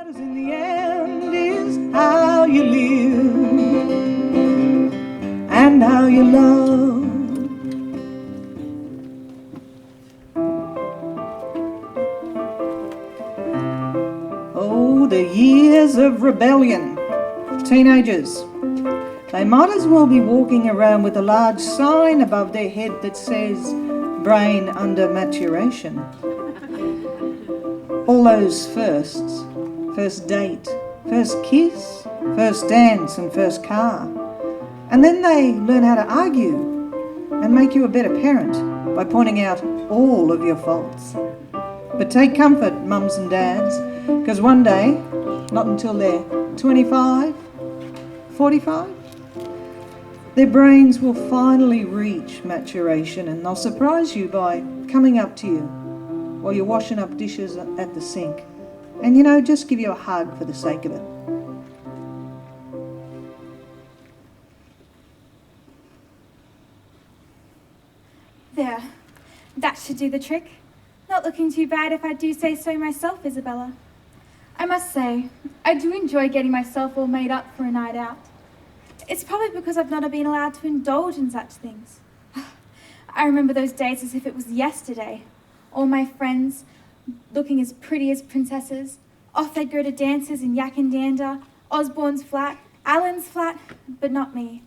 'Cause in the end is how you live and how you love. Oh, the years of rebellion. Teenagers. They might as well be walking around with a large sign above their head that says, brain under maturation. All those firsts. First date, first kiss, first dance and first car. And then they learn how to argue and make you a better parent by pointing out all of your faults. But take comfort, mums and dads, because one day, not until they're 25, 45, their brains will finally reach maturation and they'll surprise you by coming up to you while you're washing up dishes at the sink. And just give you a hug for the sake of it. There, that should do the trick. Not looking too bad if I do say so myself, Isabella. I must say, I do enjoy getting myself all made up for a night out. It's probably because I've not been allowed to indulge in such things. I remember those days as if it was yesterday. All my friends looking as pretty as princesses. Off they'd go to dances in Yackandandah, Osborne's flat, Alan's flat, but not me.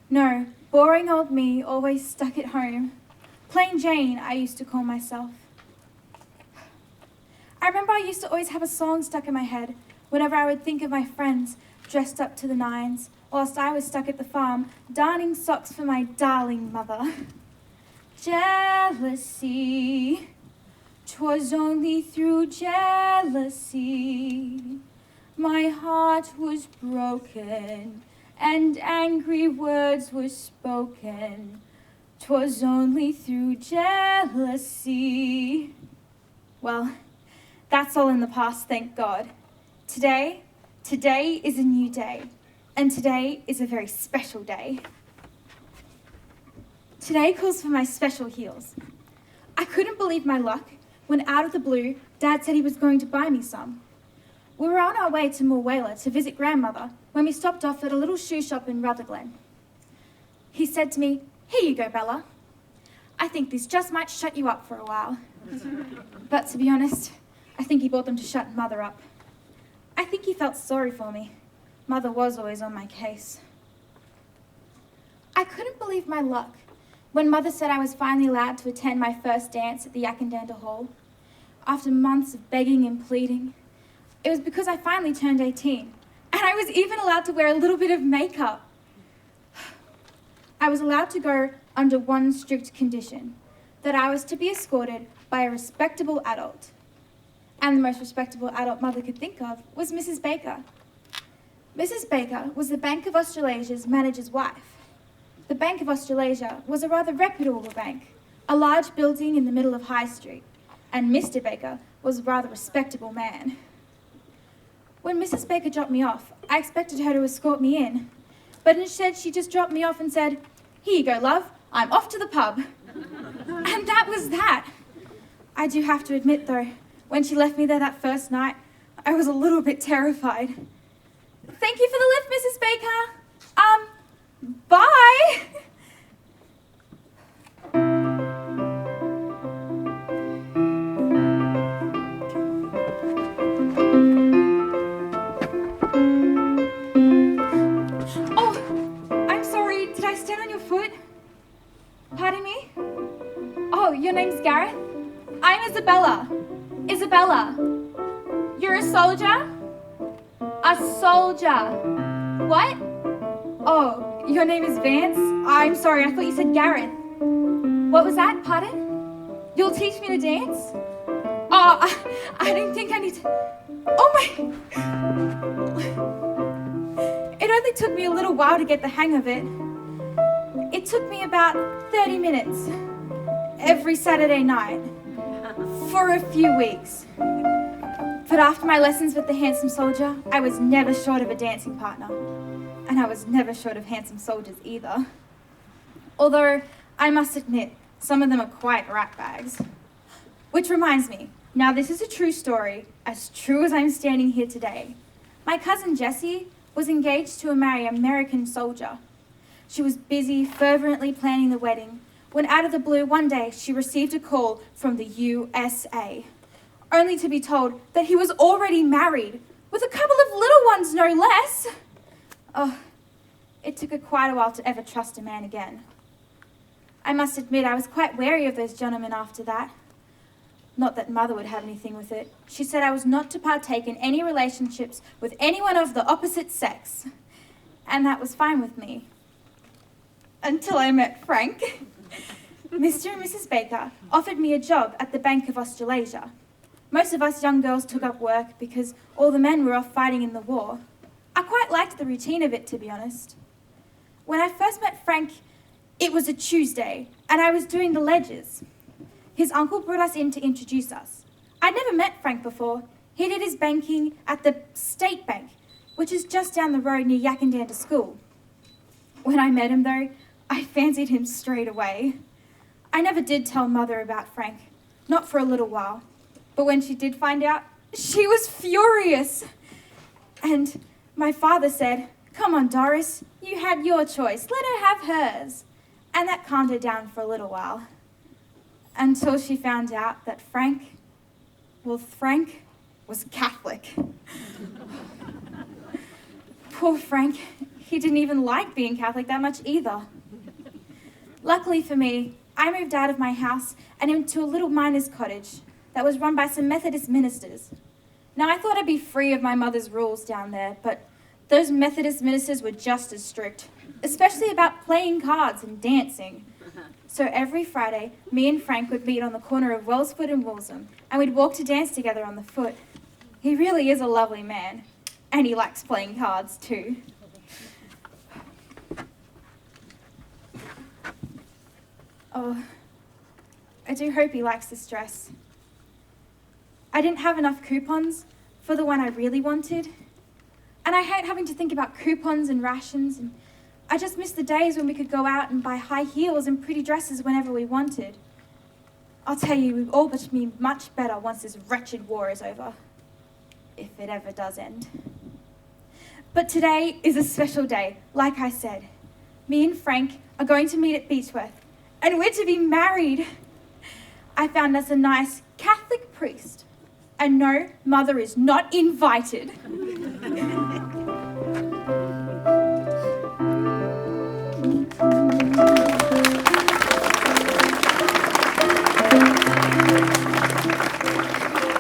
No, boring old me always stuck at home. Plain Jane, I used to call myself. I remember I used to always have a song stuck in my head whenever I would think of my friends dressed up to the nines, whilst I was stuck at the farm darning socks for my darling mother. Jealousy, 'twas only through jealousy my heart was broken and angry words were spoken. 'Twas only through jealousy. Well, that's all in the past, thank God. Today is a new day, and today is a very special day. Today calls for my special heels. I couldn't believe my luck when out of the blue, Dad said he was going to buy me some. We were on our way to Morwela to visit grandmother when we stopped off at a little shoe shop in Rutherglen. He said to me, "Here you go, Bella. I think this just might shut you up for a while." But to be honest, I think he bought them to shut Mother up. I think he felt sorry for me. Mother was always on my case. I couldn't believe my luck when Mother said I was finally allowed to attend my first dance at the Yackandandah Hall. After months of begging and pleading, it was because I finally turned 18, and I was even allowed to wear a little bit of makeup. I was allowed to go under one strict condition, that I was to be escorted by a respectable adult. And the most respectable adult Mother could think of was Mrs. Baker. Mrs. Baker was the Bank of Australasia's manager's wife. The Bank of Australasia was a rather reputable bank, a large building in the middle of High Street, and Mr. Baker was a rather respectable man. When Mrs. Baker dropped me off, I expected her to escort me in, but instead she just dropped me off and said, "Here you go, love, I'm off to the pub." And that was that. I do have to admit, though, when she left me there that first night, I was a little bit terrified. "Thank you for the lift, Mrs. Baker. Bye." Oh, I'm sorry. Did I stand on your foot? Pardon me? Oh, your name's Gareth? I'm Isabella. Isabella. You're a soldier? A soldier. What? Oh, your name is Vance? I'm sorry, I thought you said Gareth. What was that? Pardon? You'll teach me to dance? Oh, I don't think I need to... Oh my... It only took me a little while to get the hang of it. It took me about 30 minutes every Saturday night for a few weeks. But after my lessons with the handsome soldier, I was never short of a dancing partner. And I was never short of handsome soldiers either. Although, I must admit, some of them are quite ratbags. Which reminds me, Now this is a true story, as true as I'm standing here today. My cousin Jessie was engaged to marry an American soldier. She was busy fervently planning the wedding when out of the blue one day she received a call from the USA, only to be told that he was already married, with a couple of little ones no less. Oh, it took her quite a while to ever trust a man again. I must admit I was quite wary of those gentlemen after that. Not that Mother would have anything with it. She said I was not to partake in any relationships with anyone of the opposite sex. And that was fine with me. Until I met Frank. Mr. and Mrs. Baker offered me a job at the Bank of Australasia. Most of us young girls took up work because all the men were off fighting in the war. I quite liked the routine of it, to be honest. When I first met Frank, it was a Tuesday, and I was doing the ledgers. His uncle brought us in to introduce us. I'd never met Frank before. He did his banking at the State Bank, which is just down the road near Yackandandah School. When I met him, though, I fancied him straight away. I never did tell Mother about Frank, not for a little while. But when she did find out, she was furious. And my father said, "Come on, Doris, you had your choice. Let her have hers." And that calmed her down for a little while. Until she found out that Frank was Catholic. Poor Frank, he didn't even like being Catholic that much either. Luckily for me, I moved out of my house and into a little miner's cottage that was run by some Methodist ministers. Now I thought I'd be free of my mother's rules down there, but those Methodist ministers were just as strict, especially about playing cards and dancing. So every Friday, me and Frank would meet on the corner of Wellsford and Woolsome, and we'd walk to dance together on the foot. He really is a lovely man, and he likes playing cards too. Oh, I do hope he likes this dress. I didn't have enough coupons for the one I really wanted, and I hate having to think about coupons and rations, and I just miss the days when we could go out and buy high heels and pretty dresses whenever we wanted. I'll tell you, we'll all be much better once this wretched war is over. If it ever does end. But today is a special day, like I said. Me and Frank are going to meet at Beechworth, and we're to be married. I found us a nice Catholic priest. And no, Mother is not invited.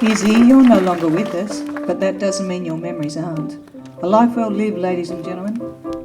Izzy, you're no longer with us, but that doesn't mean your memories aren't. A life well lived, ladies and gentlemen.